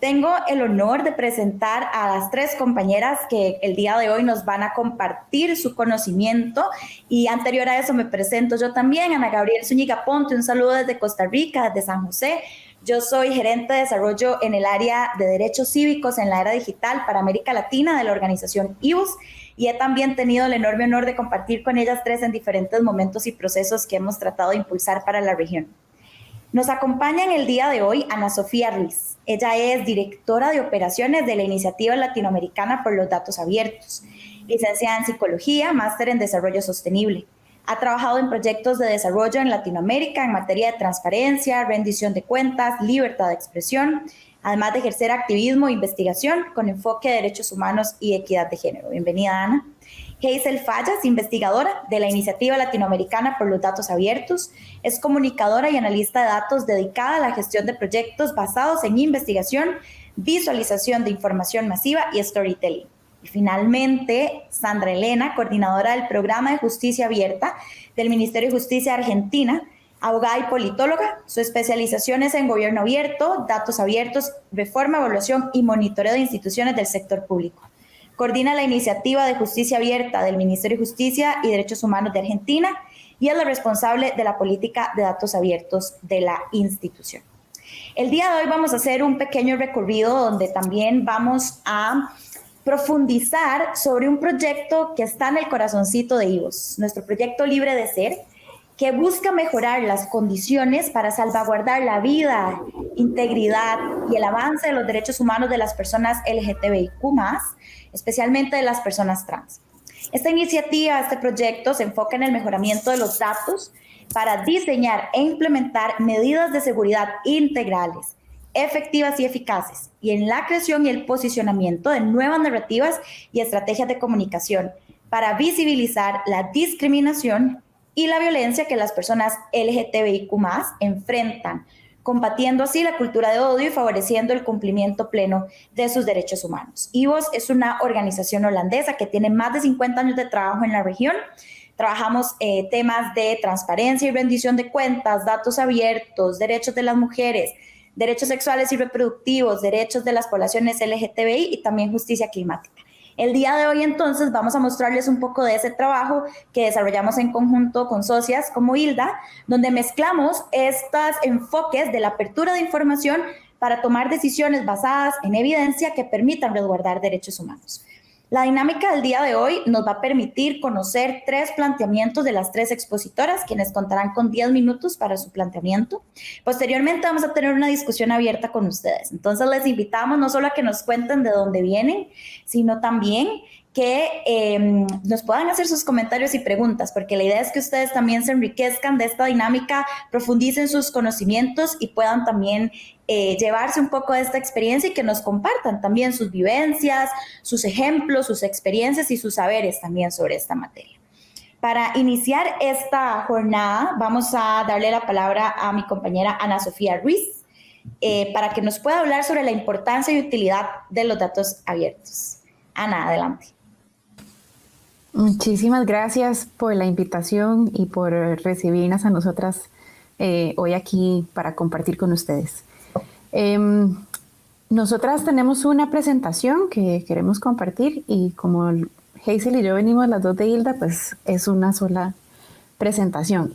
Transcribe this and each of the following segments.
Tengo el honor de presentar a las tres compañeras que el día de hoy nos van a compartir su conocimiento y anterior a eso me presento yo también, Ana Gabriel Zúñiga Ponte, un saludo desde Costa Rica, desde San José. Yo soy gerente de desarrollo en el área de derechos cívicos en la era digital para América Latina de la organización IBUS y he también tenido el enorme honor de compartir con ellas tres en diferentes momentos y procesos que hemos tratado de impulsar para la región. Nos acompaña en el día de hoy Ana Sofía Ruiz. Ella es directora de operaciones de la Iniciativa Latinoamericana por los Datos Abiertos, licenciada en Psicología, máster en Desarrollo Sostenible. Ha trabajado en proyectos de desarrollo en Latinoamérica en materia de transparencia, rendición de cuentas, libertad de expresión, además de ejercer activismo e investigación con enfoque de derechos humanos y equidad de género. Bienvenida, Ana. Hazel Fallas, investigadora de la Iniciativa Latinoamericana por los Datos Abiertos, es comunicadora y analista de datos dedicada a la gestión de proyectos basados en investigación, visualización de información masiva y storytelling. Y finalmente, Sandra Elena, coordinadora del Programa de Justicia Abierta del Ministerio de Justicia de Argentina, abogada y politóloga. Su especialización es en gobierno abierto, datos abiertos, reforma, evaluación y monitoreo de instituciones del sector público. Coordina la Iniciativa de Justicia Abierta del Ministerio de Justicia y Derechos Humanos de Argentina y es la responsable de la política de datos abiertos de la institución. El día de hoy vamos a hacer un pequeño recorrido donde también vamos a profundizar sobre un proyecto que está en el corazoncito de IBUS, nuestro proyecto Libre de Ser, que busca mejorar las condiciones para salvaguardar la vida, integridad y el avance de los derechos humanos de las personas LGTBIQ+, especialmente de las personas trans. Esta iniciativa, este proyecto, se enfoca en el mejoramiento de los datos para diseñar e implementar medidas de seguridad integrales, efectivas y eficaces, y en la creación y el posicionamiento de nuevas narrativas y estrategias de comunicación para visibilizar la discriminación y la violencia que las personas LGTBIQ+ enfrentan, combatiendo así la cultura de odio y favoreciendo el cumplimiento pleno de sus derechos humanos. IBUS es una organización holandesa que tiene más de 50 años de trabajo en la región. Trabajamos temas de transparencia y rendición de cuentas, datos abiertos, derechos de las mujeres, derechos sexuales y reproductivos, derechos de las poblaciones LGTBI y también justicia climática. El día de hoy, entonces, vamos a mostrarles un poco de ese trabajo que desarrollamos en conjunto con socias como Hilda, donde mezclamos estos enfoques de la apertura de información para tomar decisiones basadas en evidencia que permitan resguardar derechos humanos. La dinámica del día de hoy nos va a permitir conocer tres planteamientos de las tres expositoras, quienes contarán con 10 minutos para su planteamiento. Posteriormente vamos a tener una discusión abierta con ustedes. Entonces les invitamos no solo a que nos cuenten de dónde vienen, sino también que nos puedan hacer sus comentarios y preguntas, porque la idea es que ustedes también se enriquezcan de esta dinámica, profundicen sus conocimientos y puedan también llevarse un poco de esta experiencia y que nos compartan también sus vivencias, sus ejemplos, sus experiencias y sus saberes también sobre esta materia. Para iniciar esta jornada, vamos a darle la palabra a mi compañera Ana Sofía Ruiz para que nos pueda hablar sobre la importancia y utilidad de los datos abiertos. Ana, adelante. Muchísimas gracias por la invitación y por recibirnos a nosotras hoy aquí para compartir con ustedes. Nosotras tenemos una presentación que queremos compartir y como Hazel y yo venimos las dos de Hilda, pues es una sola presentación.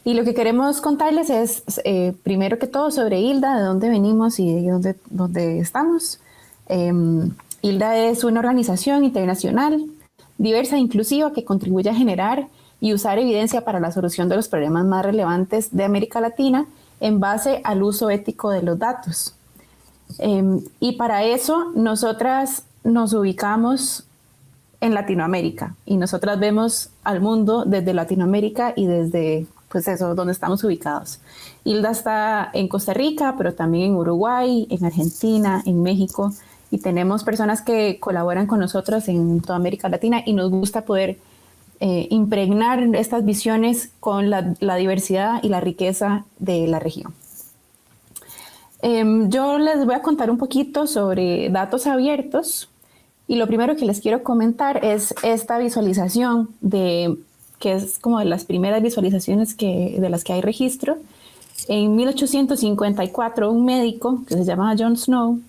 Y lo que queremos contarles es, primero que todo, sobre Hilda, de dónde venimos y de dónde estamos. Hilda es una organización internacional diversa e inclusiva que contribuye a generar y usar evidencia para la solución de los problemas más relevantes de América Latina en base al uso ético de los datos. Y para eso nosotras nos ubicamos en Latinoamérica y nosotras vemos al mundo desde Latinoamérica y desde pues eso, donde estamos ubicados. Hilda está en Costa Rica, pero también en Uruguay, en Argentina, en México, y tenemos personas que colaboran con nosotros en toda América Latina y nos gusta poder impregnar estas visiones con la diversidad y la riqueza de la región. Yo les voy a contar un poquito sobre datos abiertos y lo primero que les quiero comentar es esta visualización que es como de las primeras visualizaciones de las que hay registro. En 1854 un médico que se llama John Snow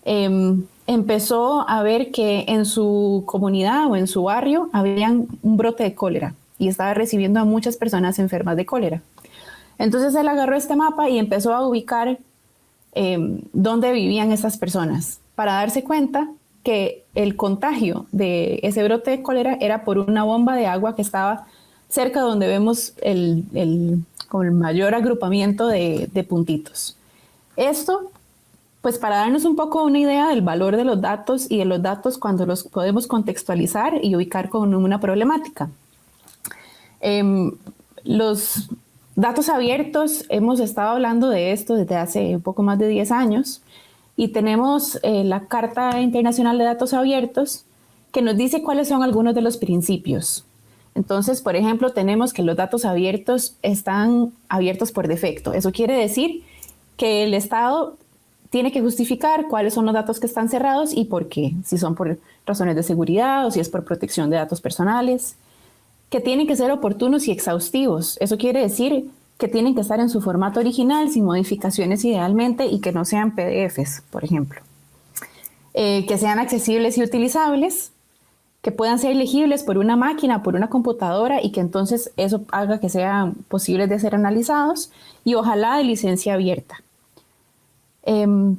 empezó a ver que en su comunidad o en su barrio había un brote de cólera y estaba recibiendo a muchas personas enfermas de cólera. Entonces él agarró este mapa y empezó a ubicar dónde vivían estas personas para darse cuenta que el contagio de ese brote de cólera era por una bomba de agua que estaba cerca donde vemos el mayor agrupamiento de puntitos. Esto, pues para darnos un poco una idea del valor de los datos y de los datos cuando los podemos contextualizar y ubicar con una problemática. Los datos abiertos, hemos estado hablando de esto desde hace un poco más de 10 años y tenemos la Carta Internacional de Datos Abiertos que nos dice cuáles son algunos de los principios. Entonces, por ejemplo, tenemos que los datos abiertos están abiertos por defecto. Eso quiere decir que el Estado tiene que justificar cuáles son los datos que están cerrados y por qué, si son por razones de seguridad o si es por protección de datos personales, que tienen que ser oportunos y exhaustivos. Eso quiere decir que tienen que estar en su formato original, sin modificaciones idealmente, y que no sean PDFs, por ejemplo. Que sean accesibles y utilizables, que puedan ser legibles por una máquina, por una computadora, y que entonces eso haga que sean posibles de ser analizados, y ojalá de licencia abierta.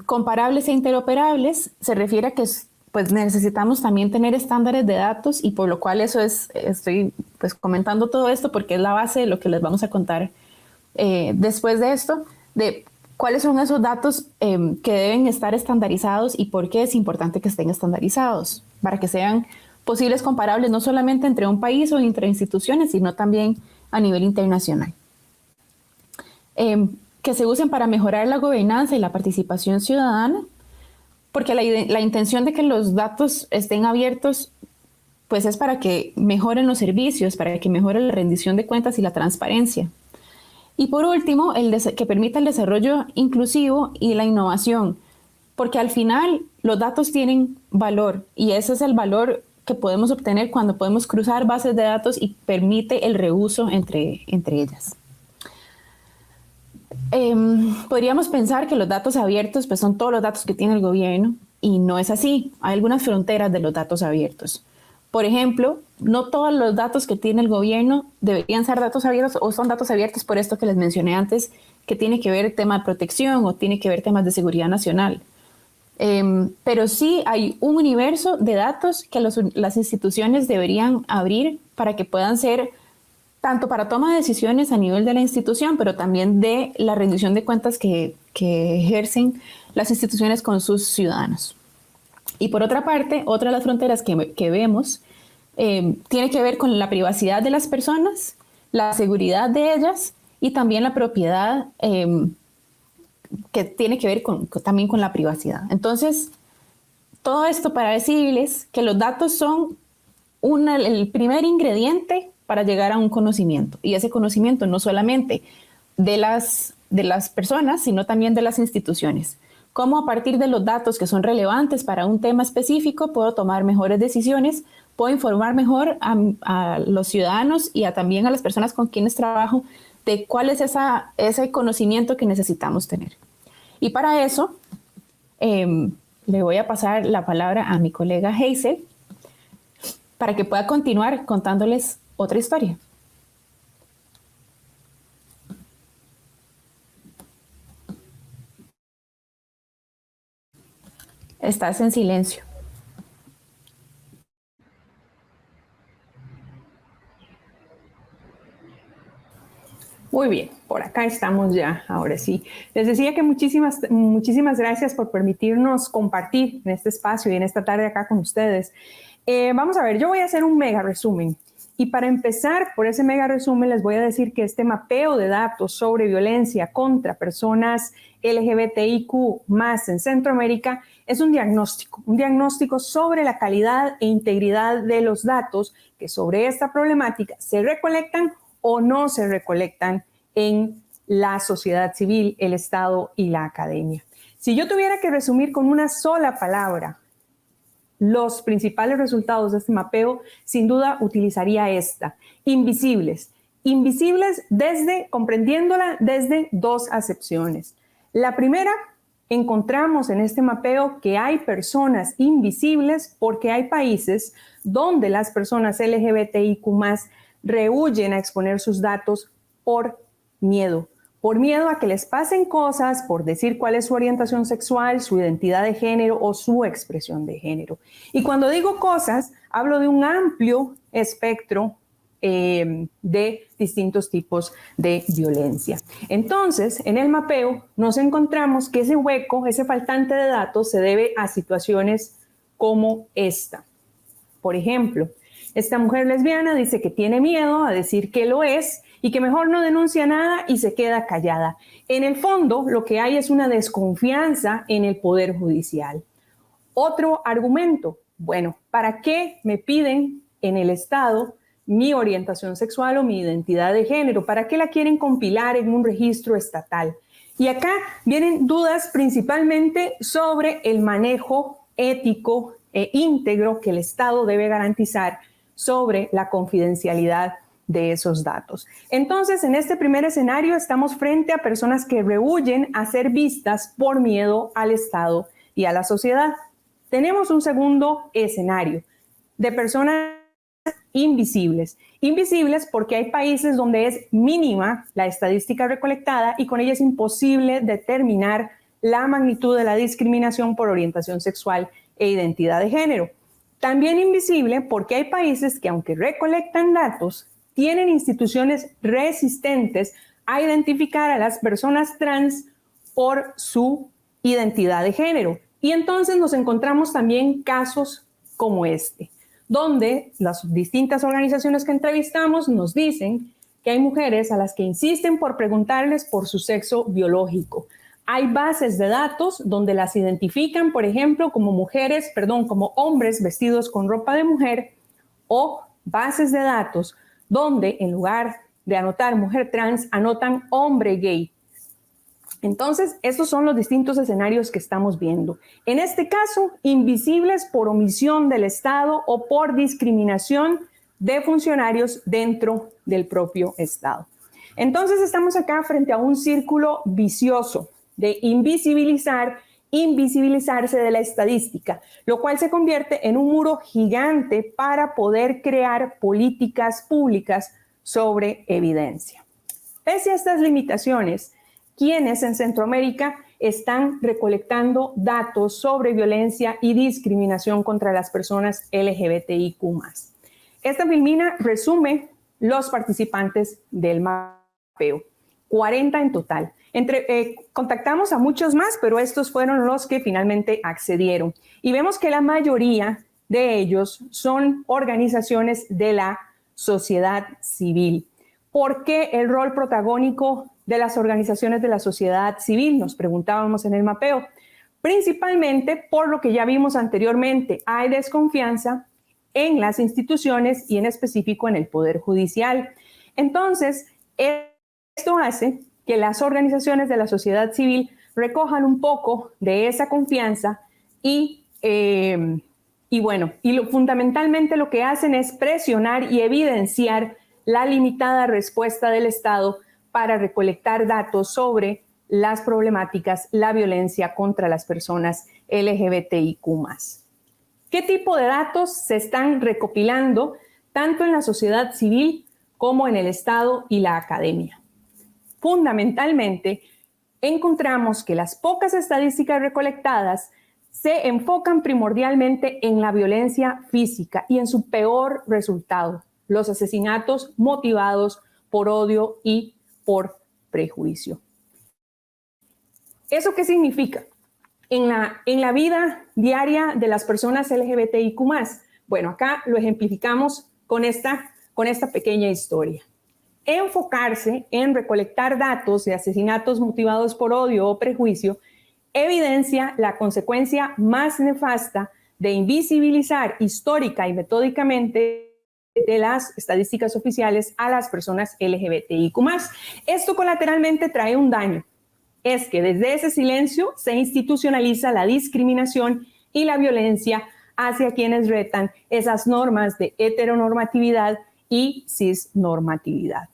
Comparables e interoperables se refiere a que pues necesitamos también tener estándares de datos y por lo cual estoy pues comentando todo esto porque es la base de lo que les vamos a contar después de esto, de cuáles son esos datos que deben estar estandarizados y por qué es importante que estén estandarizados, para que sean posibles comparables no solamente entre un país o entre instituciones, sino también a nivel internacional. Que se usen para mejorar la gobernanza y la participación ciudadana, porque la intención de que los datos estén abiertos pues es para que mejoren los servicios, para que mejore la rendición de cuentas y la transparencia. Y por último, que permita el desarrollo inclusivo y la innovación, porque al final los datos tienen valor y ese es el valor que podemos obtener cuando podemos cruzar bases de datos y permite el reuso entre ellas. Podríamos pensar que los datos abiertos pues son todos los datos que tiene el gobierno y no es así. Hay algunas fronteras de los datos abiertos. Por ejemplo, no todos los datos que tiene el gobierno deberían ser datos abiertos o son datos abiertos por esto que les mencioné antes, que tiene que ver tema de protección o tiene que ver temas de seguridad nacional. Pero sí hay un universo de datos que las instituciones deberían abrir para que puedan ser tanto para toma de decisiones a nivel de la institución, pero también de la rendición de cuentas que ejercen las instituciones con sus ciudadanos. Y por otra parte, otra de las fronteras que vemos tiene que ver con la privacidad de las personas, la seguridad de ellas y también la propiedad que tiene que ver también con la privacidad. Entonces, todo esto para decirles que los datos son el primer ingrediente para llegar a un conocimiento. Y ese conocimiento no solamente de las personas, sino también de las instituciones. Cómo a partir de los datos que son relevantes para un tema específico puedo tomar mejores decisiones, puedo informar mejor a los ciudadanos y también a las personas con quienes trabajo de cuál es ese conocimiento que necesitamos tener. Y para eso le voy a pasar la palabra a mi colega Hazel para que pueda continuar contándoles otra historia. Estás en silencio. Muy bien, por acá estamos ya, ahora sí. Les decía que muchísimas gracias por permitirnos compartir en este espacio y en esta tarde acá con ustedes. Vamos a ver, yo voy a hacer un mega resumen. Y para empezar, por ese mega resumen, les voy a decir que este mapeo de datos sobre violencia contra personas LGBTIQ más en Centroamérica es un diagnóstico sobre la calidad e integridad de los datos que sobre esta problemática se recolectan o no se recolectan en la sociedad civil, el Estado y la academia. Si yo tuviera que resumir con una sola palabra los principales resultados de este mapeo, sin duda utilizaría esta: invisibles. Invisibles comprendiéndola desde dos acepciones. La primera encontramos en este mapeo que hay personas invisibles porque hay países donde las personas LGBTIQ+ rehúyen a exponer sus datos por miedo a que les pasen cosas, por decir cuál es su orientación sexual, su identidad de género o su expresión de género. Y cuando digo cosas, hablo de un amplio espectro de distintos tipos de violencia. Entonces, en el mapeo nos encontramos que ese hueco, ese faltante de datos se debe a situaciones como esta. Por ejemplo, esta mujer lesbiana dice que tiene miedo a decir que lo es y que mejor no denuncia nada y se queda callada. En el fondo, lo que hay es una desconfianza en el Poder Judicial. Otro argumento, bueno, ¿para qué me piden en el Estado mi orientación sexual o mi identidad de género? ¿Para qué la quieren compilar en un registro estatal? Y acá vienen dudas principalmente sobre el manejo ético e íntegro que el Estado debe garantizar sobre la confidencialidad de esos datos. Entonces, en este primer escenario estamos frente a personas que rehúyen a ser vistas por miedo al Estado y a la sociedad. Tenemos un segundo escenario de personas invisibles. Invisibles porque hay países donde es mínima la estadística recolectada y con ella es imposible determinar la magnitud de la discriminación por orientación sexual e identidad de género. También invisible porque hay países que, aunque recolectan datos, tienen instituciones resistentes a identificar a las personas trans por su identidad de género. Y entonces nos encontramos también casos como este, donde las distintas organizaciones que entrevistamos nos dicen que hay mujeres a las que insisten por preguntarles por su sexo biológico. Hay bases de datos donde las identifican, por ejemplo, como hombres vestidos con ropa de mujer, o bases de datos donde en lugar de anotar mujer trans, anotan hombre gay. Entonces, estos son los distintos escenarios que estamos viendo. En este caso, invisibles por omisión del Estado o por discriminación de funcionarios dentro del propio Estado. Entonces, estamos acá frente a un círculo vicioso de invisibilizarse de la estadística, lo cual se convierte en un muro gigante para poder crear políticas públicas sobre evidencia. Pese a estas limitaciones, quienes en Centroamérica están recolectando datos sobre violencia y discriminación contra las personas LGBTIQ+. Esta filmina resume los participantes del mapeo, 40 en total. Contactamos a muchos más, pero estos fueron los que finalmente accedieron. Y vemos que la mayoría de ellos son organizaciones de la sociedad civil. ¿Por qué el rol protagónico de las organizaciones de la sociedad civil? Nos preguntábamos en el mapeo. Principalmente por lo que ya vimos anteriormente, hay desconfianza en las instituciones y en específico en el Poder Judicial. Entonces, esto hace que las organizaciones de la sociedad civil recojan un poco de esa confianza fundamentalmente lo que hacen es presionar y evidenciar la limitada respuesta del Estado para recolectar datos sobre las problemáticas, la violencia contra las personas LGBTIQ+. ¿Qué tipo de datos se están recopilando tanto en la sociedad civil como en el Estado y la academia? Fundamentalmente, encontramos que las pocas estadísticas recolectadas se enfocan primordialmente en la violencia física y en su peor resultado, los asesinatos motivados por odio y por prejuicio. ¿Eso qué significa? En la vida diaria de las personas LGBTIQ+, bueno, acá lo ejemplificamos con esta pequeña historia. Enfocarse en recolectar datos de asesinatos motivados por odio o prejuicio evidencia la consecuencia más nefasta de invisibilizar histórica y metódicamente de las estadísticas oficiales a las personas LGBTIQ+. Esto colateralmente trae un daño. Es que desde ese silencio se institucionaliza la discriminación y la violencia hacia quienes retan esas normas de heteronormatividad y cisnormatividad.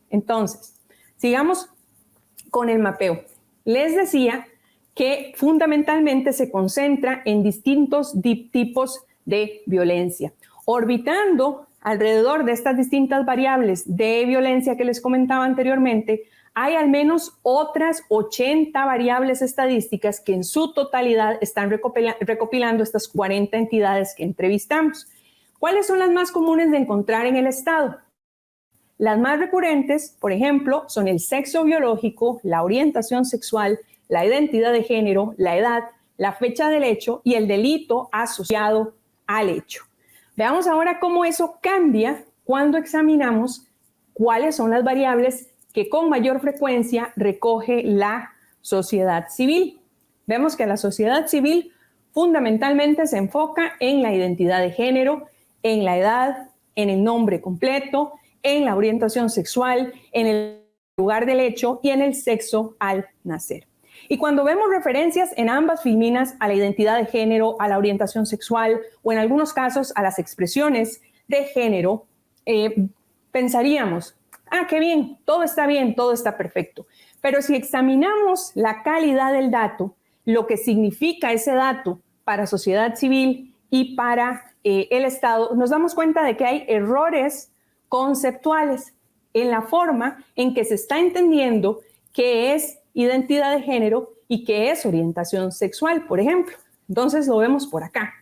Entonces, sigamos con el mapeo. Les decía que fundamentalmente se concentra en distintos tipos de violencia. Orbitando alrededor de estas distintas variables de violencia que les comentaba anteriormente, hay al menos otras 80 variables estadísticas que en su totalidad están recopilando estas 40 entidades que entrevistamos. ¿Cuáles son las más comunes de encontrar en el Estado? Las más recurrentes, por ejemplo, son el sexo biológico, la orientación sexual, la identidad de género, la edad, la fecha del hecho y el delito asociado al hecho. Veamos ahora cómo eso cambia cuando examinamos cuáles son las variables que con mayor frecuencia recoge la sociedad civil. Vemos que la sociedad civil fundamentalmente se enfoca en la identidad de género, en la edad, en el nombre completo, en la orientación sexual, en el lugar del hecho y en el sexo al nacer. Y cuando vemos referencias en ambas filminas a la identidad de género, a la orientación sexual o en algunos casos a las expresiones de género, pensaríamos, qué bien, todo está perfecto. Pero si examinamos la calidad del dato, lo que significa ese dato para sociedad civil y para el Estado, nos damos cuenta de que hay errores conceptuales en la forma en que se está entendiendo qué es identidad de género y qué es orientación sexual, por ejemplo. Entonces lo vemos por acá.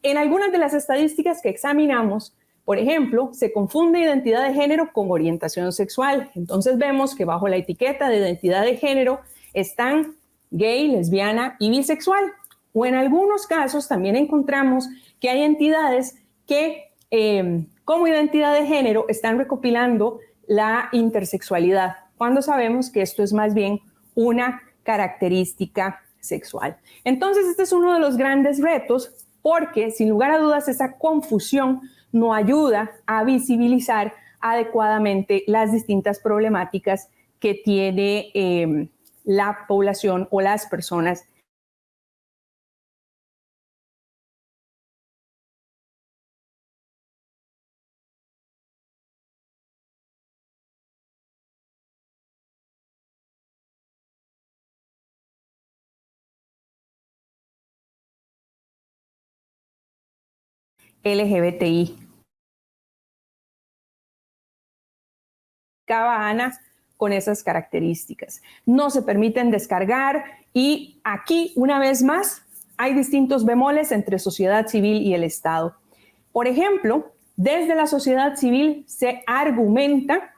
En algunas de las estadísticas que examinamos, por ejemplo, se confunde identidad de género con orientación sexual. Entonces vemos que bajo la etiqueta de identidad de género están gay, lesbiana y bisexual. O en algunos casos también encontramos que hay entidades que como identidad de género están recopilando la intersexualidad, cuando sabemos que esto es más bien una característica sexual. Entonces, este es uno de los grandes retos porque, sin lugar a dudas, esa confusión no ayuda a visibilizar adecuadamente las distintas problemáticas que tiene la población o las personas. LGBTI. Cada Ana con esas características. No se permiten descargar y aquí, una vez más, hay distintos bemoles entre sociedad civil y el Estado. Por ejemplo, desde la sociedad civil se argumenta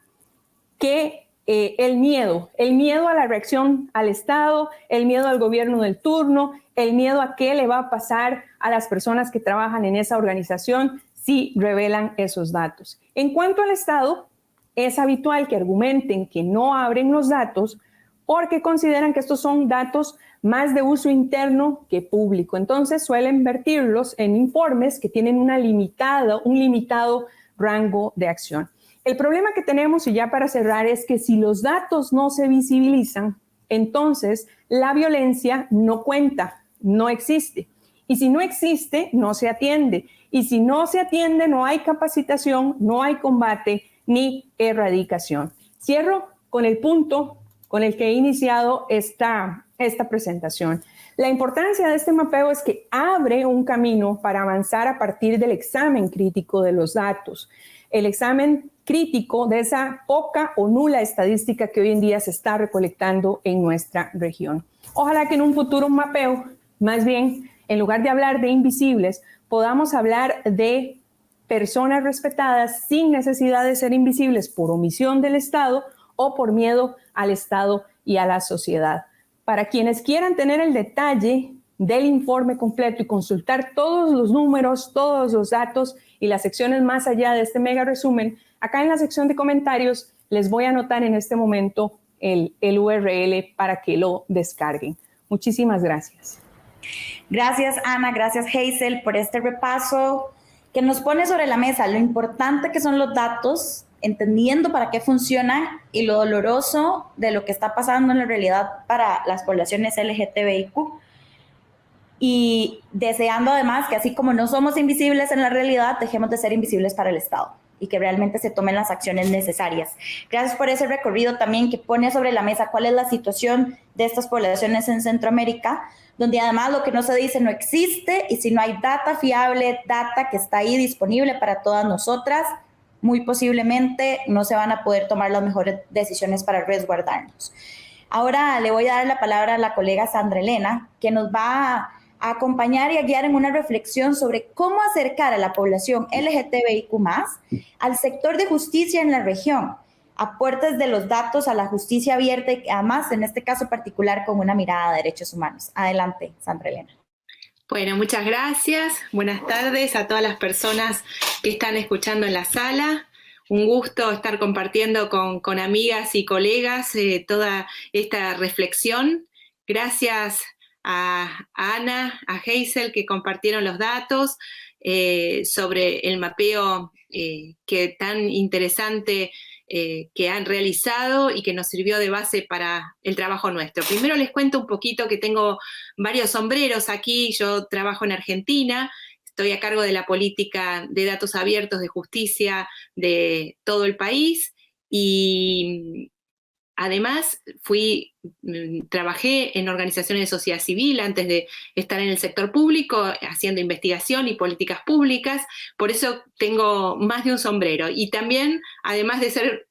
que el miedo a la reacción al Estado, el miedo al gobierno del turno, el miedo a qué le va a pasar a las personas que trabajan en esa organización si revelan esos datos. En cuanto al Estado, es habitual que argumenten que no abren los datos porque consideran que estos son datos más de uso interno que público. Entonces suelen vertirlos en informes que tienen un limitado rango de acción. El problema que tenemos, y ya para cerrar, es que si los datos no se visibilizan, entonces la violencia no cuenta, no existe. Y si no existe, no se atiende. Y si no se atiende, no hay capacitación, no hay combate ni erradicación. Cierro con el punto con el que he iniciado esta presentación. La importancia de este mapeo es que abre un camino para avanzar a partir del examen crítico de los datos. El examen crítico de esa poca o nula estadística que hoy en día se está recolectando en nuestra región. Ojalá que en un futuro mapeo, más bien, en lugar de hablar de invisibles, podamos hablar de personas respetadas sin necesidad de ser invisibles por omisión del Estado o por miedo al Estado y a la sociedad. Para quienes quieran tener el detalle del informe completo y consultar todos los números, todos los datos y las secciones más allá de este mega resumen, acá en la sección de comentarios les voy a anotar en este momento el URL para que lo descarguen. Muchísimas gracias. Gracias, Ana. Gracias, Hazel, por este repaso que nos pone sobre la mesa lo importante que son los datos, entendiendo para qué funcionan y lo doloroso de lo que está pasando en la realidad para las poblaciones LGTBIQ. Y deseando además que así como no somos invisibles en la realidad, dejemos de ser invisibles para el Estado. y que realmente se tomen las acciones necesarias. Gracias por ese recorrido también que pone sobre la mesa cuál es la situación de estas poblaciones en Centroamérica, donde además lo que no se dice no existe, y si no hay data fiable, data que está ahí disponible para todas nosotras, muy posiblemente no se van a poder tomar las mejores decisiones para resguardarnos. Ahora le voy a dar la palabra a la colega Sandra Elena, que nos va a acompañar y a guiar en una reflexión sobre cómo acercar a la población LGTBIQ+, al sector de justicia en la región, aportes de los datos a la justicia abierta y además, en este caso particular, con una mirada de derechos humanos. Adelante, Sandra Elena. Bueno, muchas gracias. Buenas tardes a todas las personas que están escuchando en la sala. Un gusto estar compartiendo con amigas y colegas toda esta reflexión. Gracias a Ana, a Hazel, que compartieron los datos sobre el mapeo que tan interesante que han realizado y que nos sirvió de base para el trabajo nuestro. Primero les cuento un poquito que tengo varios sombreros aquí. Yo trabajo en Argentina, estoy a cargo de la política de datos abiertos de justicia de todo el país y además trabajé en organizaciones de sociedad civil antes de estar en el sector público haciendo investigación y políticas públicas, por eso tengo más de un sombrero. Y también, además de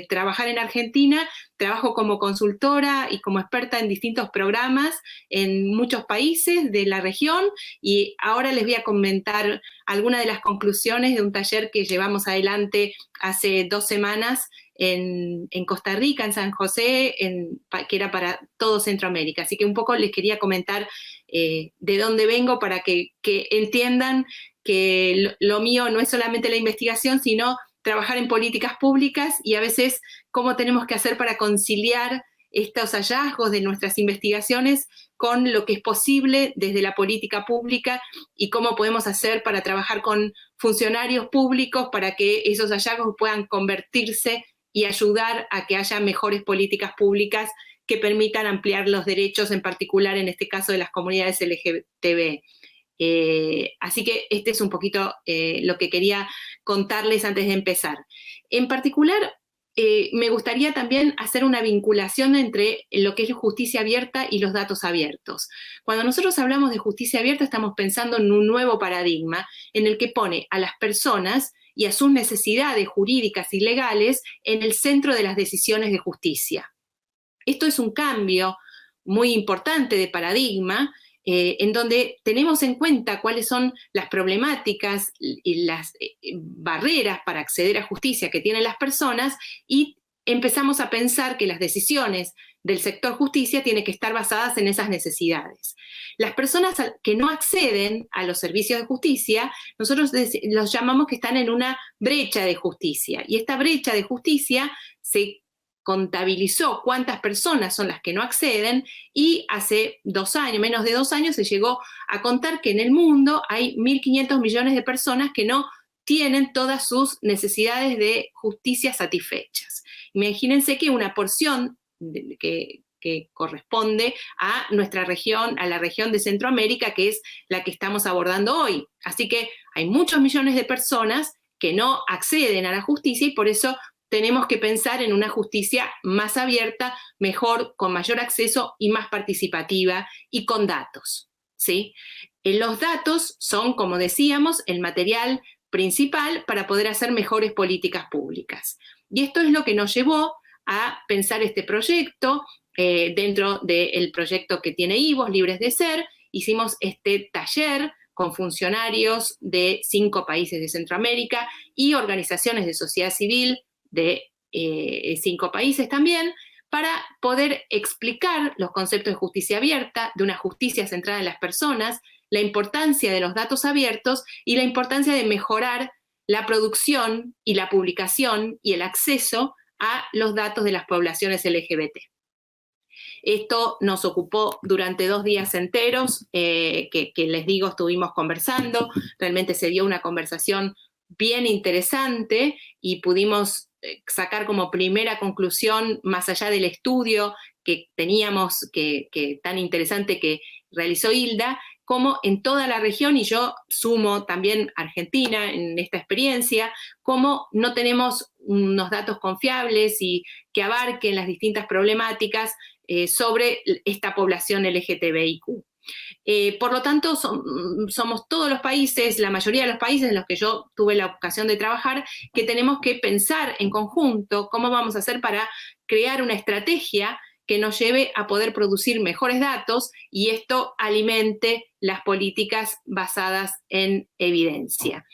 trabajar en Argentina, trabajo como consultora y como experta en distintos programas en muchos países de la región, y ahora les voy a comentar algunas de las conclusiones de un taller que llevamos adelante hace 2 semanas en Costa Rica, en San José, que era para todo Centroamérica. Así que un poco les quería comentar de dónde vengo para que entiendan que lo mío no es solamente la investigación, sino trabajar en políticas públicas y a veces cómo tenemos que hacer para conciliar estos hallazgos de nuestras investigaciones con lo que es posible desde la política pública y cómo podemos hacer para trabajar con funcionarios públicos para que esos hallazgos puedan convertirse y ayudar a que haya mejores políticas públicas que permitan ampliar los derechos, en particular en este caso de las comunidades LGTB. Así que este es un poquito lo que quería contarles antes de empezar. En particular, me gustaría también hacer una vinculación entre lo que es justicia abierta y los datos abiertos. Cuando nosotros hablamos de justicia abierta, estamos pensando en un nuevo paradigma en el que pone a las personas y a sus necesidades jurídicas y legales en el centro de las decisiones de justicia. Esto es un cambio muy importante de paradigma, en donde tenemos en cuenta cuáles son las problemáticas y las barreras para acceder a justicia que tienen las personas y empezamos a pensar que las decisiones del sector justicia tienen que estar basadas en esas necesidades. Las personas que no acceden a los servicios de justicia, nosotros los llamamos que están en una brecha de justicia, y esta brecha de justicia se contabilizó cuántas personas son las que no acceden y hace 2 años, menos de 2 años, se llegó a contar que en el mundo hay 1.500 millones de personas que no tienen todas sus necesidades de justicia satisfechas. Imagínense que una porción que corresponde a nuestra región, a la región de Centroamérica, que es la que estamos abordando hoy. Así que hay muchos millones de personas que no acceden a la justicia y por eso tenemos que pensar en una justicia más abierta, mejor, con mayor acceso y más participativa y con datos, ¿sí? Los datos son, como decíamos, el material principal para poder hacer mejores políticas públicas. Y esto es lo que nos llevó a pensar este proyecto. Dentro del proyecto que tiene IVOS, Libres de Ser, hicimos este taller con funcionarios de 5 países de Centroamérica y organizaciones de sociedad civil de 5 países también, para poder explicar los conceptos de justicia abierta, de una justicia centrada en las personas, la importancia de los datos abiertos y la importancia de mejorar la producción y la publicación y el acceso a los datos de las poblaciones LGBT. Esto nos ocupó durante 2 días enteros, que les digo, estuvimos conversando. Realmente se dio una conversación bien interesante y pudimos sacar como primera conclusión, más allá del estudio que teníamos, que tan interesante que realizó Hilda, como en toda la región, y yo sumo también Argentina en esta experiencia, como no tenemos unos datos confiables y que abarquen las distintas problemáticas sobre esta población LGTBIQ. Por lo tanto, somos todos los países, la mayoría de los países en los que yo tuve la ocasión de trabajar, que tenemos que pensar en conjunto cómo vamos a hacer para crear una estrategia que nos lleve a poder producir mejores datos y esto alimente las políticas basadas en evidencia.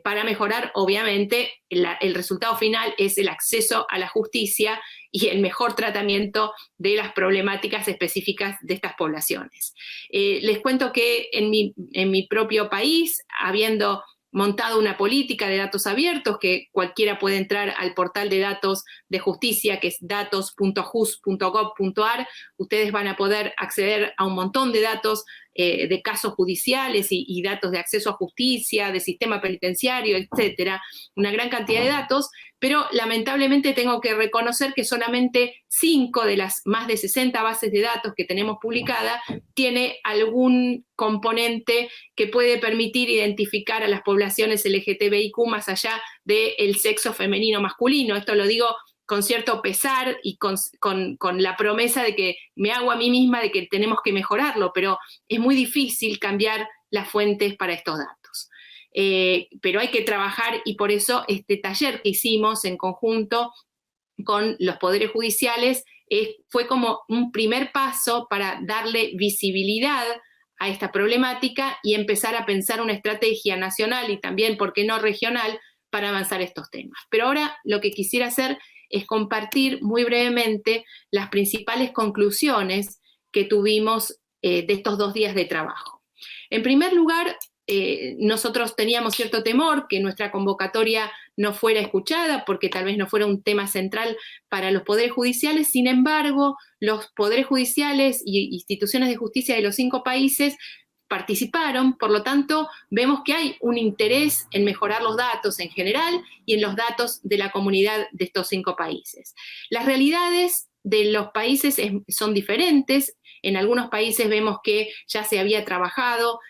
Para mejorar, obviamente, el resultado final es el acceso a la justicia y el mejor tratamiento de las problemáticas específicas de estas poblaciones. Les cuento que en mi propio país, habiendo montado una política de datos abiertos, que cualquiera puede entrar al portal de datos de justicia, que es datos.jus.gov.ar, ustedes van a poder acceder a un montón de datos de casos judiciales y datos de acceso a justicia, de sistema penitenciario, etcétera, una gran cantidad de datos, pero lamentablemente tengo que reconocer que solamente 5 de las más de 60 bases de datos que tenemos publicadas tiene algún componente que puede permitir identificar a las poblaciones LGTBIQ más allá del sexo femenino masculino. Esto lo digo con cierto pesar y con la promesa de que me hago a mí misma de que tenemos que mejorarlo, pero es muy difícil cambiar las fuentes para estos datos. Pero hay que trabajar y por eso este taller que hicimos en conjunto con los poderes judiciales fue como un primer paso para darle visibilidad a esta problemática y empezar a pensar una estrategia nacional y también, ¿por qué no regional?, para avanzar estos temas. Pero ahora lo que quisiera hacer es compartir muy brevemente las principales conclusiones que tuvimos de estos 2 días de trabajo. En primer lugar, nosotros teníamos cierto temor que nuestra convocatoria no fuera escuchada porque tal vez no fuera un tema central para los poderes judiciales. Sin embargo, los poderes judiciales y instituciones de justicia de los 5 países participaron, por lo tanto, vemos que hay un interés en mejorar los datos en general y en los datos de la comunidad de estos 5 países. Las realidades de los países son diferentes. En algunos países vemos que ya se había trabajado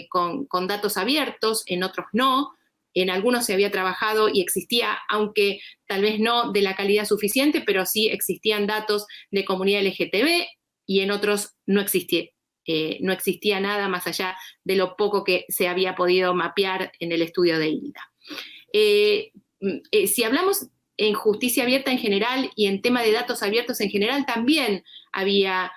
con datos abiertos, en otros no. En algunos se había trabajado y existía, aunque tal vez no de la calidad suficiente, pero sí existían datos de comunidad LGTB y en otros no existía nada más allá de lo poco que se había podido mapear en el estudio de Hilda. Si hablamos en justicia abierta en general y en tema de datos abiertos en general, también había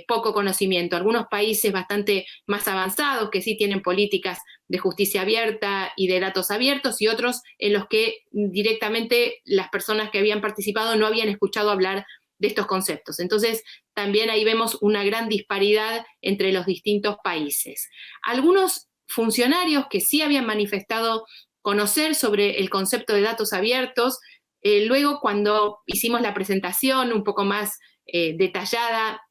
poco conocimiento. Algunos países bastante más avanzados que sí tienen políticas de justicia abierta y de datos abiertos y otros en los que directamente las personas que habían participado no habían escuchado hablar de estos conceptos. Entonces, también ahí vemos una gran disparidad entre los distintos países. Algunos funcionarios que sí habían manifestado conocer sobre el concepto de datos abiertos, luego cuando hicimos la presentación un poco más detallada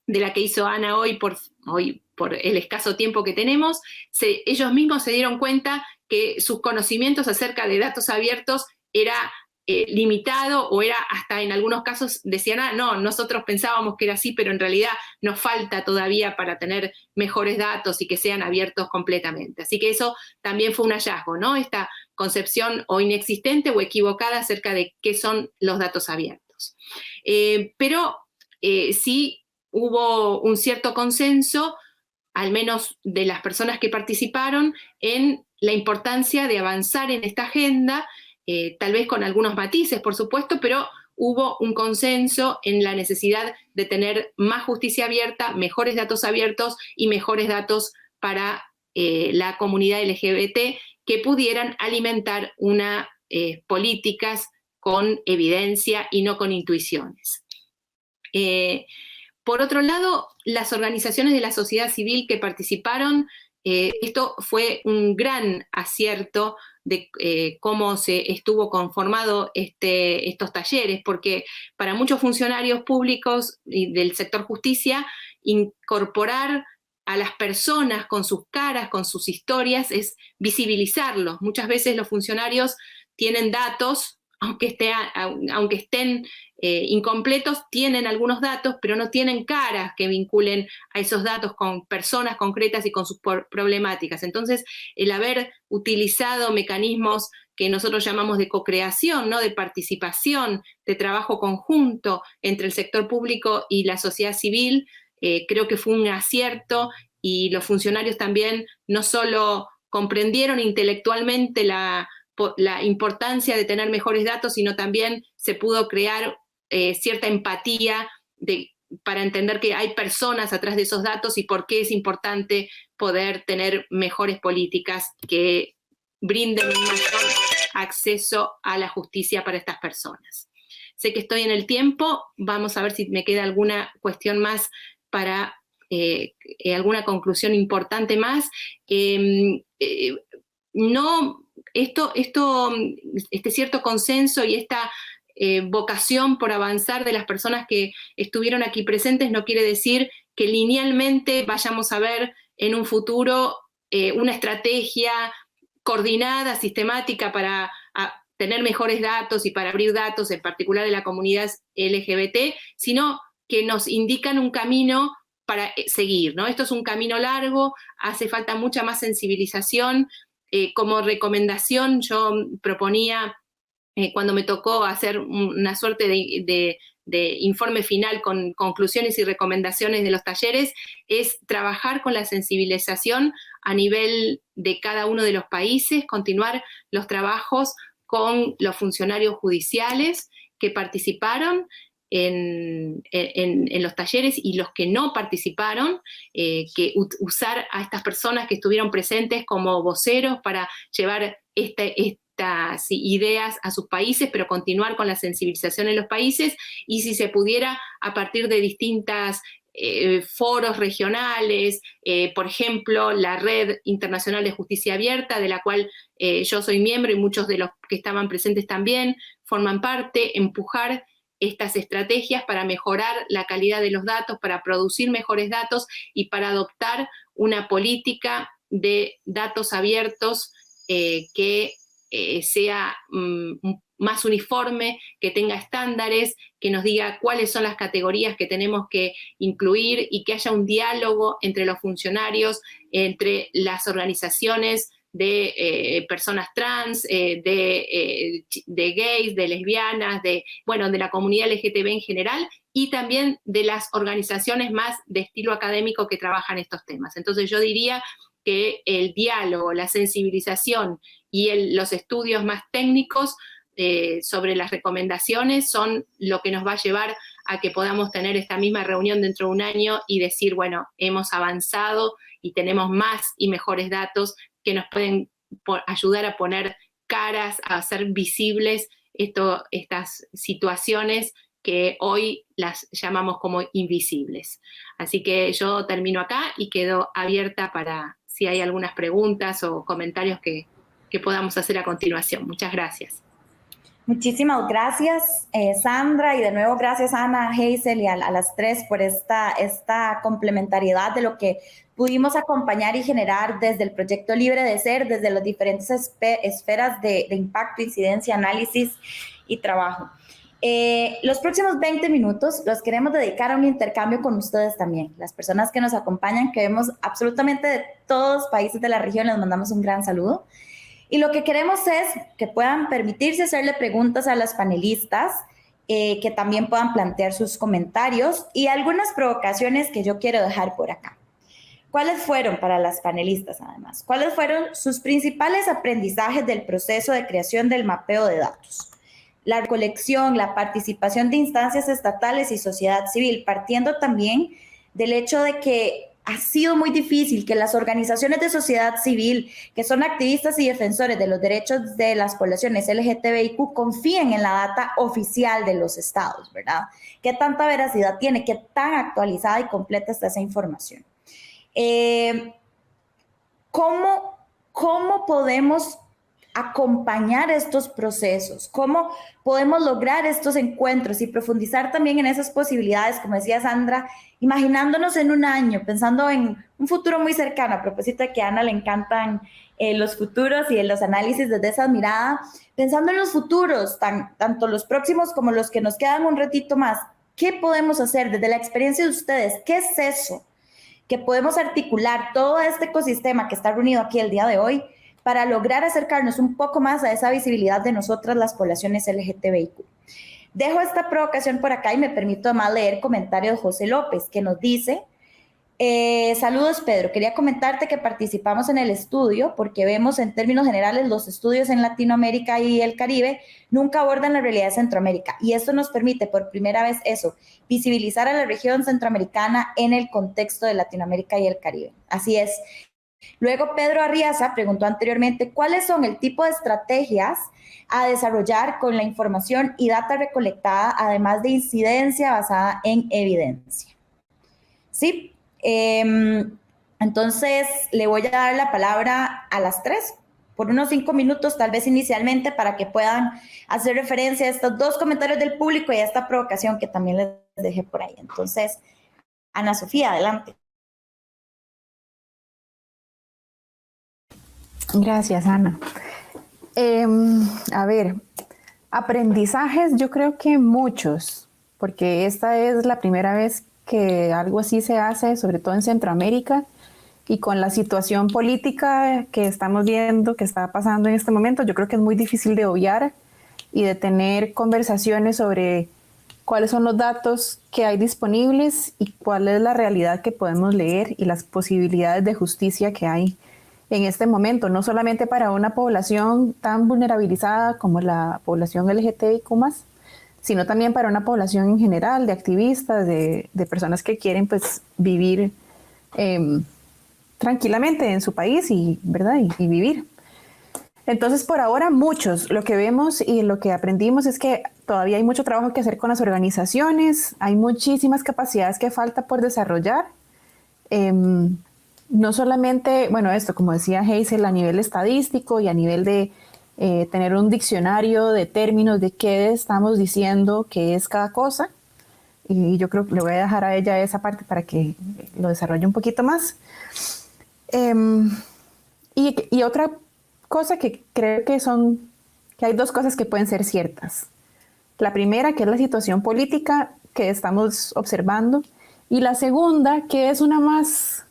de la que hizo Ana hoy por el escaso tiempo que tenemos, ellos mismos se dieron cuenta que sus conocimientos acerca de datos abiertos era limitado o era hasta en algunos casos decían, no, nosotros pensábamos que era así, pero en realidad nos falta todavía para tener mejores datos y que sean abiertos completamente. Así que eso también fue un hallazgo, ¿no? Esta concepción o inexistente o equivocada acerca de qué son los datos abiertos. Pero sí hubo un cierto consenso, al menos de las personas que participaron, en la importancia de avanzar en esta agenda, tal vez con algunos matices, por supuesto, pero hubo un consenso en la necesidad de tener más justicia abierta, mejores datos abiertos y mejores datos para la comunidad LGBT que pudieran alimentar unas políticas con evidencia y no con intuiciones. Por otro lado, las organizaciones de la sociedad civil que participaron, esto fue un gran acierto de cómo se estuvo conformado estos talleres, porque para muchos funcionarios públicos y del sector justicia, incorporar a las personas con sus caras, con sus historias, es visibilizarlos. Muchas veces los funcionarios tienen datos aunque estén incompletos, tienen algunos datos, pero no tienen caras que vinculen a esos datos con personas concretas y con sus problemáticas. Entonces, el haber utilizado mecanismos que nosotros llamamos de co-creación, ¿no? De participación, de trabajo conjunto entre el sector público y la sociedad civil, creo que fue un acierto, y los funcionarios también no solo comprendieron intelectualmente la importancia de tener mejores datos, sino también se pudo crear cierta empatía para entender que hay personas atrás de esos datos y por qué es importante poder tener mejores políticas que brinden un mayor acceso a la justicia para estas personas. Sé que estoy en el tiempo, vamos a ver si me queda alguna cuestión más para alguna conclusión importante más. Este cierto consenso y esta vocación por avanzar de las personas que estuvieron aquí presentes no quiere decir que linealmente vayamos a ver en un futuro una estrategia coordinada, sistemática para tener mejores datos y para abrir datos, en particular de la comunidad LGBT, sino que nos indican un camino para seguir, ¿no? Esto es un camino largo, hace falta mucha más sensibilización. Como recomendación, yo proponía, cuando me tocó hacer una suerte de informe final con conclusiones y recomendaciones de los talleres, es trabajar con la sensibilización a nivel de cada uno de los países, continuar los trabajos con los funcionarios judiciales que participaron en los talleres y los que no participaron, que usar a estas personas que estuvieron presentes como voceros para llevar estas ideas a sus países, pero continuar con la sensibilización en los países, y si se pudiera a partir de distintas foros regionales, por ejemplo, la Red Internacional de Justicia Abierta, de la cual yo soy miembro y muchos de los que estaban presentes también forman parte, empujar estas estrategias para mejorar la calidad de los datos, para producir mejores datos y para adoptar una política de datos abiertos que sea más uniforme, que tenga estándares, que nos diga cuáles son las categorías que tenemos que incluir y que haya un diálogo entre los funcionarios, entre las organizaciones de personas trans, de gays, de lesbianas, de la comunidad LGTB en general, y también de las organizaciones más de estilo académico que trabajan estos temas. Entonces yo diría que el diálogo, la sensibilización y los estudios más técnicos sobre las recomendaciones son lo que nos va a llevar a que podamos tener esta misma reunión dentro de un año y decir, bueno, hemos avanzado y tenemos más y mejores datos que nos pueden ayudar a poner caras, a hacer visibles estas situaciones que hoy las llamamos como invisibles. Así que yo termino acá y quedo abierta para si hay algunas preguntas o comentarios que podamos hacer a continuación. Muchas gracias. Muchísimas gracias, Sandra, y de nuevo gracias Ana, Hazel y a las tres por esta complementariedad de lo que pudimos acompañar y generar desde el proyecto Libre de Ser, desde las diferentes esferas de impacto, incidencia, análisis y trabajo. Los próximos 20 minutos los queremos dedicar a un intercambio con ustedes también. Las personas que nos acompañan, que vemos absolutamente de todos los países de la región, les mandamos un gran saludo. Y lo que queremos es que puedan permitirse hacerle preguntas a las panelistas, que también puedan plantear sus comentarios y algunas provocaciones que yo quiero dejar por acá. ¿Cuáles fueron para las panelistas además? ¿Cuáles fueron sus principales aprendizajes del proceso de creación del mapeo de datos? La recolección, la participación de instancias estatales y sociedad civil, partiendo también del hecho de que ha sido muy difícil que las organizaciones de sociedad civil, que son activistas y defensores de los derechos de las poblaciones LGTBIQ, confíen en la data oficial de los estados, ¿verdad? ¿Qué tanta veracidad tiene? ¿Qué tan actualizada y completa está esa información? ¿Cómo podemos acompañar estos procesos, cómo podemos lograr estos encuentros y profundizar también en esas posibilidades, como decía Sandra, imaginándonos en un año, pensando en un futuro muy cercano, a propósito de que a Ana le encantan los futuros y los análisis desde esa mirada, pensando en los futuros, tanto los próximos como los que nos quedan un ratito más, ¿qué podemos hacer desde la experiencia de ustedes? ¿Qué es eso? Que podemos articular todo este ecosistema que está reunido aquí el día de hoy para lograr acercarnos un poco más a esa visibilidad de nosotras, las poblaciones LGTBIQ. Dejo esta provocación por acá y me permito además leer comentarios de José López, que nos dice: saludos, Pedro. Quería comentarte que participamos en el estudio porque vemos en términos generales los estudios en Latinoamérica y el Caribe nunca abordan la realidad de Centroamérica y esto nos permite por primera vez visibilizar a la región centroamericana en el contexto de Latinoamérica y el Caribe. Así es. Luego Pedro Arriaza preguntó anteriormente cuáles son el tipo de estrategias a desarrollar con la información y data recolectada, además de incidencia basada en evidencia. Sí. Entonces le voy a dar la palabra a las tres por unos 5 minutos, tal vez inicialmente, para que puedan hacer referencia a estos dos comentarios del público y a esta provocación que también les dejé por ahí. Entonces, Ana Sofía, adelante. Gracias, Ana. A ver, aprendizajes yo creo que muchos, porque esta es la primera vez que algo así se hace, sobre todo en Centroamérica, y con la situación política que estamos viendo, que está pasando en este momento, yo creo que es muy difícil de obviar y de tener conversaciones sobre cuáles son los datos que hay disponibles y cuál es la realidad que podemos leer y las posibilidades de justicia que hay en este momento, no solamente para una población tan vulnerabilizada como la población LGTBIQ+, sino también para una población en general, de activistas, de personas que quieren pues vivir tranquilamente en su país ¿verdad? Y vivir. Entonces, por ahora, muchos. Lo que vemos y lo que aprendimos es que todavía hay mucho trabajo que hacer con las organizaciones, hay muchísimas capacidades que falta por desarrollar. No solamente, bueno, esto, como decía Hazel, a nivel estadístico y a nivel de tener un diccionario de términos de qué estamos diciendo que es cada cosa. Y yo creo que le voy a dejar a ella esa parte para que lo desarrolle un poquito más. Y otra cosa que creo que hay dos cosas que pueden ser ciertas. La primera, que es la situación política que estamos observando, y la segunda, que es una más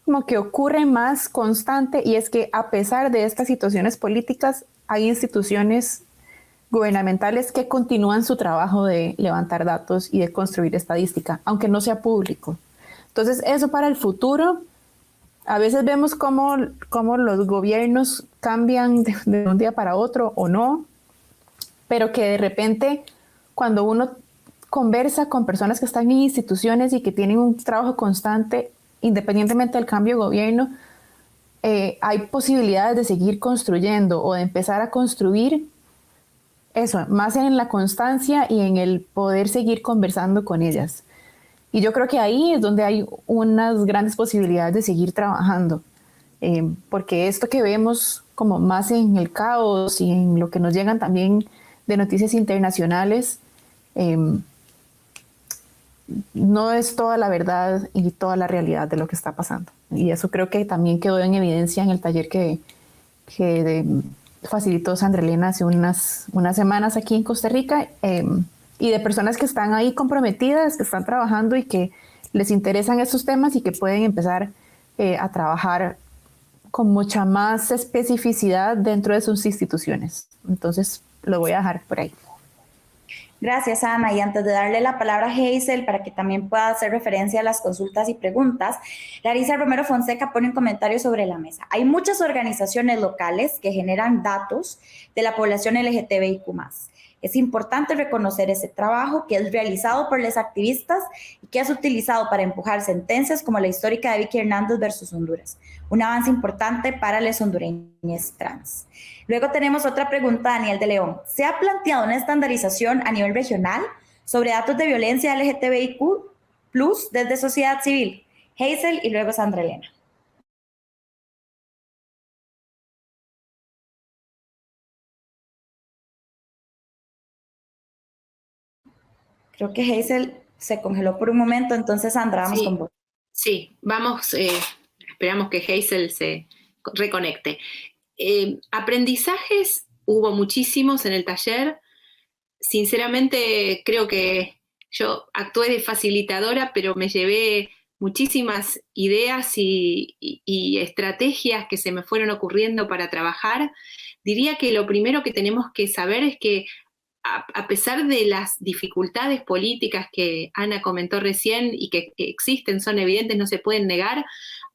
como que ocurre más constante, y es que a pesar de estas situaciones políticas, hay instituciones gubernamentales que continúan su trabajo de levantar datos y de construir estadística, aunque no sea público. Entonces, eso para el futuro, a veces vemos cómo los gobiernos cambian de un día para otro o no, pero que de repente cuando uno conversa con personas que están en instituciones y que tienen un trabajo constante, independientemente del cambio de gobierno, hay posibilidades de seguir construyendo o de empezar a construir eso, más en la constancia y en el poder seguir conversando con ellas. Y yo creo que ahí es donde hay unas grandes posibilidades de seguir trabajando, porque esto que vemos como más en el caos y en lo que nos llegan también de noticias internacionales, no es toda la verdad y toda la realidad de lo que está pasando. Y eso creo que también quedó en evidencia en el taller que facilitó Sandra Elena hace unas semanas aquí en Costa Rica, y de personas que están ahí comprometidas, que están trabajando y que les interesan estos temas y que pueden empezar a trabajar con mucha más especificidad dentro de sus instituciones. Entonces, lo voy a dejar por ahí. Gracias, Ana. Y antes de darle la palabra a Hazel para que también pueda hacer referencia a las consultas y preguntas, Larisa Romero Fonseca pone un comentario sobre la mesa. Hay muchas organizaciones locales que generan datos de la población LGTBIQ+. Es importante reconocer ese trabajo que es realizado por los activistas y que es utilizado para empujar sentencias como la histórica de Vicky Hernández versus Honduras. Un avance importante para los hondureños trans. Luego tenemos otra pregunta, Daniel de León. ¿Se ha planteado una estandarización a nivel regional sobre datos de violencia LGTBIQ+ desde sociedad civil? Hazel y luego Sandra Elena. Creo que Hazel se congeló por un momento, entonces Sandra, vamos con vos. Sí, vamos, esperamos que Hazel se reconecte. Aprendizajes hubo muchísimos en el taller. Sinceramente creo que yo actué de facilitadora, pero me llevé muchísimas ideas y estrategias que se me fueron ocurriendo para trabajar. Diría que lo primero que tenemos que saber es que a pesar de las dificultades políticas que Ana comentó recién y que existen, son evidentes, no se pueden negar,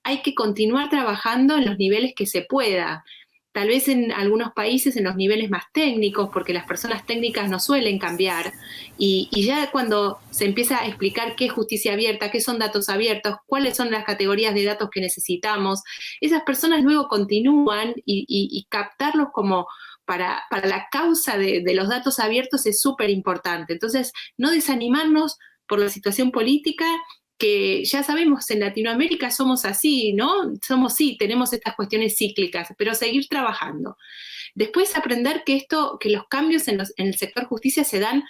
hay que continuar trabajando en los niveles que se pueda. Tal vez en algunos países en los niveles más técnicos, porque las personas técnicas no suelen cambiar, y ya cuando se empieza a explicar qué es justicia abierta, qué son datos abiertos, cuáles son las categorías de datos que necesitamos, esas personas luego continúan y captarlos como para la causa de los datos abiertos es súper importante. Entonces, no desanimarnos por la situación política, que ya sabemos, en Latinoamérica somos así, ¿no? Tenemos estas cuestiones cíclicas, pero seguir trabajando. Después aprender que los cambios en el sector justicia se dan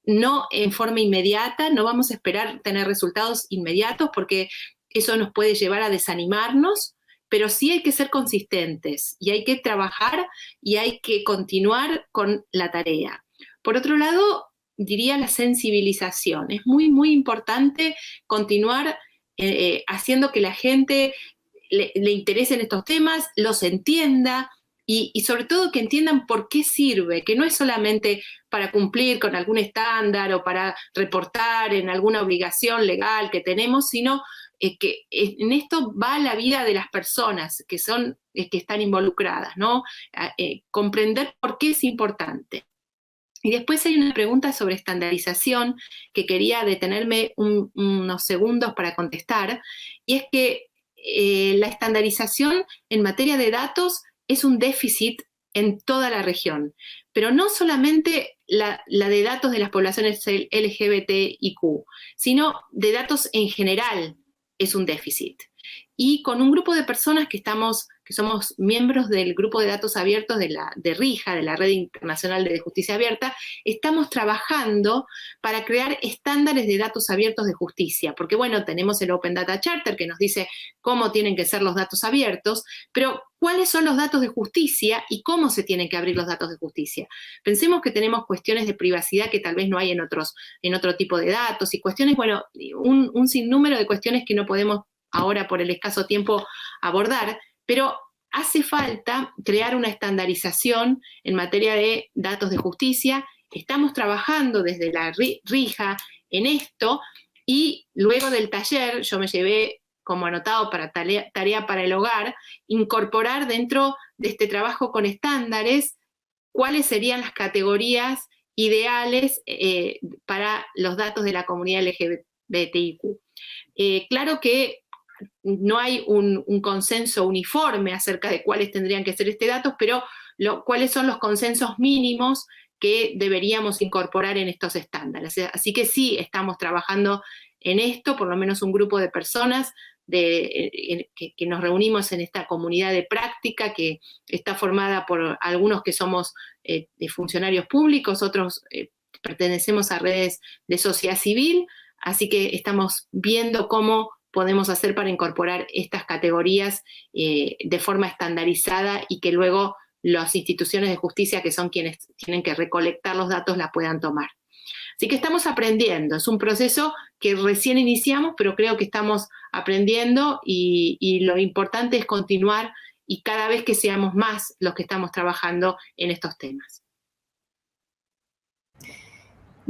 no en forma inmediata, no vamos a esperar tener resultados inmediatos porque eso nos puede llevar a desanimarnos, pero sí hay que ser consistentes y hay que trabajar y hay que continuar con la tarea. Por otro lado, diría la sensibilización. Es muy, muy importante continuar haciendo que la gente le interesen estos temas, los entienda y sobre todo que entiendan por qué sirve, que no es solamente para cumplir con algún estándar o para reportar en alguna obligación legal que tenemos, sino que en esto va la vida de las personas que están involucradas, ¿no? Comprender por qué es importante. Y después hay una pregunta sobre estandarización que quería detenerme unos segundos para contestar, y es que la estandarización en materia de datos es un déficit en toda la región, pero no solamente la de datos de las poblaciones LGBTIQ, sino de datos en general es un déficit. Y con un grupo de personas que somos miembros del grupo de datos abiertos de RIJA, de la Red Internacional de Justicia Abierta, estamos trabajando para crear estándares de datos abiertos de justicia, porque bueno, tenemos el Open Data Charter que nos dice cómo tienen que ser los datos abiertos, pero ¿cuáles son los datos de justicia y cómo se tienen que abrir los datos de justicia? Pensemos que tenemos cuestiones de privacidad que tal vez no hay en otro tipo de datos y cuestiones, bueno, un sinnúmero de cuestiones que no podemos ahora por el escaso tiempo abordar, pero hace falta crear una estandarización en materia de datos de justicia. Estamos trabajando desde la RIJA en esto y luego del taller yo me llevé como anotado para tarea para el hogar, incorporar dentro de este trabajo con estándares cuáles serían las categorías ideales para los datos de la comunidad LGBTIQ. Claro que no hay un consenso uniforme acerca de cuáles tendrían que ser estos datos, pero cuáles son los consensos mínimos que deberíamos incorporar en estos estándares. Así que sí, estamos trabajando en esto, por lo menos un grupo de personas que nos reunimos en esta comunidad de práctica que está formada por algunos que somos funcionarios públicos, otros pertenecemos a redes de sociedad civil, así que estamos viendo cómo podemos hacer para incorporar estas categorías de forma estandarizada y que luego las instituciones de justicia, que son quienes tienen que recolectar los datos, la puedan tomar. Así que estamos aprendiendo, es un proceso que recién iniciamos, pero creo que estamos aprendiendo y lo importante es continuar y cada vez que seamos más los que estamos trabajando en estos temas.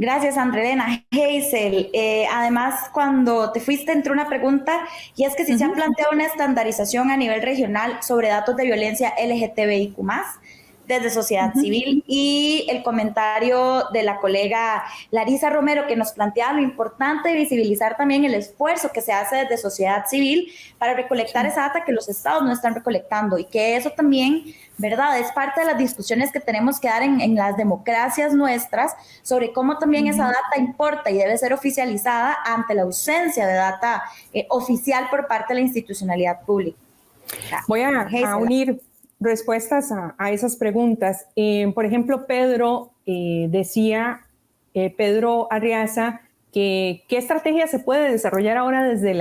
Gracias, Andrelena. Hazel, además, cuando te fuiste entró una pregunta, y es que si se ha planteado una estandarización a nivel regional sobre datos de violencia LGTBIQ+, desde sociedad civil, y el comentario de la colega Larisa Romero que nos planteaba lo importante de visibilizar también el esfuerzo que se hace desde sociedad civil para recolectar esa data que los estados no están recolectando, y que eso también, ¿verdad?, es parte de las discusiones que tenemos que dar en las democracias nuestras sobre cómo también esa data importa y debe ser oficializada ante la ausencia de data oficial por parte de la institucionalidad pública. Voy a unir respuestas a esas preguntas. Por ejemplo, Pedro Pedro Arriaza ¿Qué estrategia se puede desarrollar ahora desde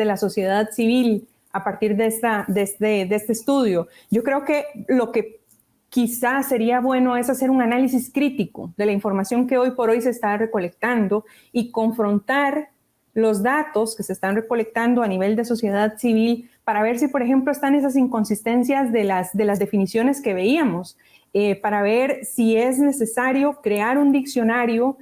la sociedad civil a partir de este estudio? Yo creo que lo que quizás sería bueno es hacer un análisis crítico de la información que hoy por hoy se está recolectando y confrontar los datos que se están recolectando a nivel de sociedad civil para ver si, por ejemplo, están esas inconsistencias de las definiciones que veíamos, para ver si es necesario crear un diccionario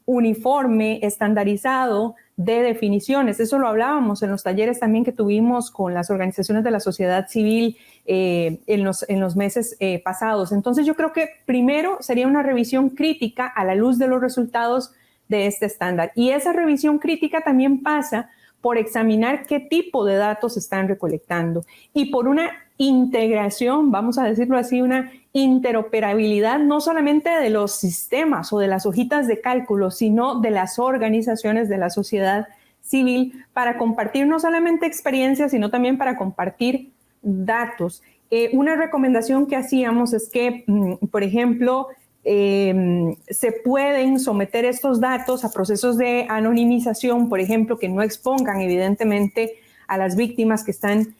uniforme, estandarizado de definiciones. Eso lo hablábamos en los talleres también que tuvimos con las organizaciones de la sociedad civil en los meses pasados. Entonces yo creo que primero sería una revisión crítica a la luz de los resultados de este estándar. Y esa revisión crítica también pasa por examinar qué tipo de datos se están recolectando y por una integración, vamos a decirlo así, una interoperabilidad no solamente de los sistemas o de las hojitas de cálculo, sino de las organizaciones de la sociedad civil para compartir no solamente experiencias, sino también para compartir datos. Una recomendación que hacíamos es que, por ejemplo, se pueden someter estos datos a procesos de anonimización, por ejemplo, que no expongan evidentemente a las víctimas que están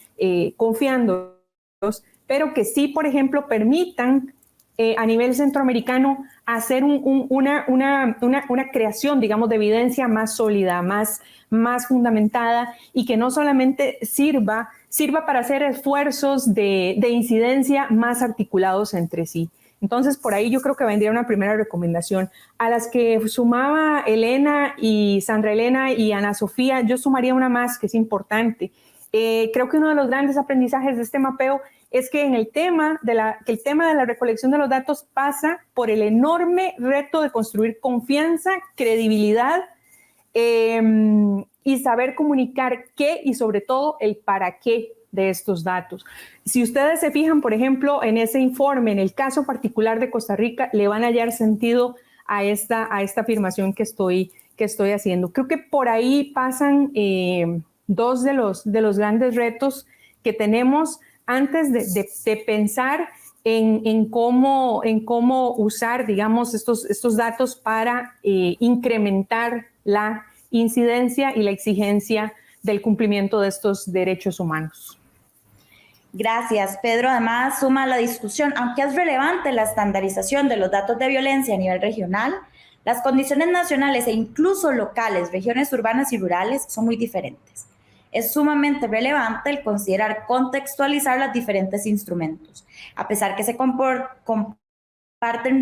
confiando, pero que sí, por ejemplo, permitan a nivel centroamericano hacer una creación, digamos, de evidencia más sólida, más fundamentada y que no solamente sirva para hacer esfuerzos de incidencia más articulados entre sí. Entonces, por ahí yo creo que vendría una primera recomendación. A las que sumaba Elena y Sandra Elena y Ana Sofía, yo sumaría una más que es importante. Creo que uno de los grandes aprendizajes de este mapeo es que el tema de la recolección de los datos pasa por el enorme reto de construir confianza, credibilidad y saber comunicar qué y sobre todo el para qué de estos datos. Si ustedes se fijan, por ejemplo, en ese informe, en el caso particular de Costa Rica, le van a hallar sentido a esta afirmación que estoy haciendo. Creo que por ahí pasan dos de los grandes retos que tenemos antes de pensar en cómo usar, digamos, estos datos para incrementar la incidencia y la exigencia del cumplimiento de estos derechos humanos. Gracias, Pedro. Además, suma a la discusión, aunque es relevante la estandarización de los datos de violencia a nivel regional, las condiciones nacionales e incluso locales, regiones urbanas y rurales, son muy diferentes. Es sumamente relevante el considerar contextualizar los diferentes instrumentos, a pesar que se comparten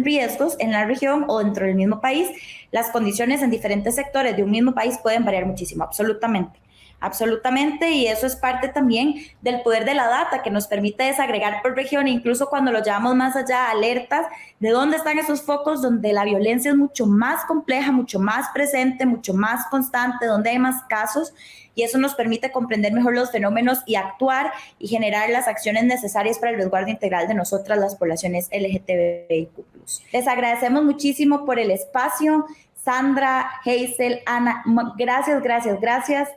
riesgos en la región o dentro del mismo país, las condiciones en diferentes sectores de un mismo país pueden variar muchísimo, absolutamente. Absolutamente, y eso es parte también del poder de la data que nos permite desagregar por región, incluso cuando lo llevamos más allá, alertas de dónde están esos focos donde la violencia es mucho más compleja, mucho más presente, mucho más constante, donde hay más casos, y eso nos permite comprender mejor los fenómenos y actuar y generar las acciones necesarias para el resguardo integral de nosotras, las poblaciones LGTBIQ+. Les agradecemos muchísimo por el espacio. Sandra, Hazel, Ana, gracias.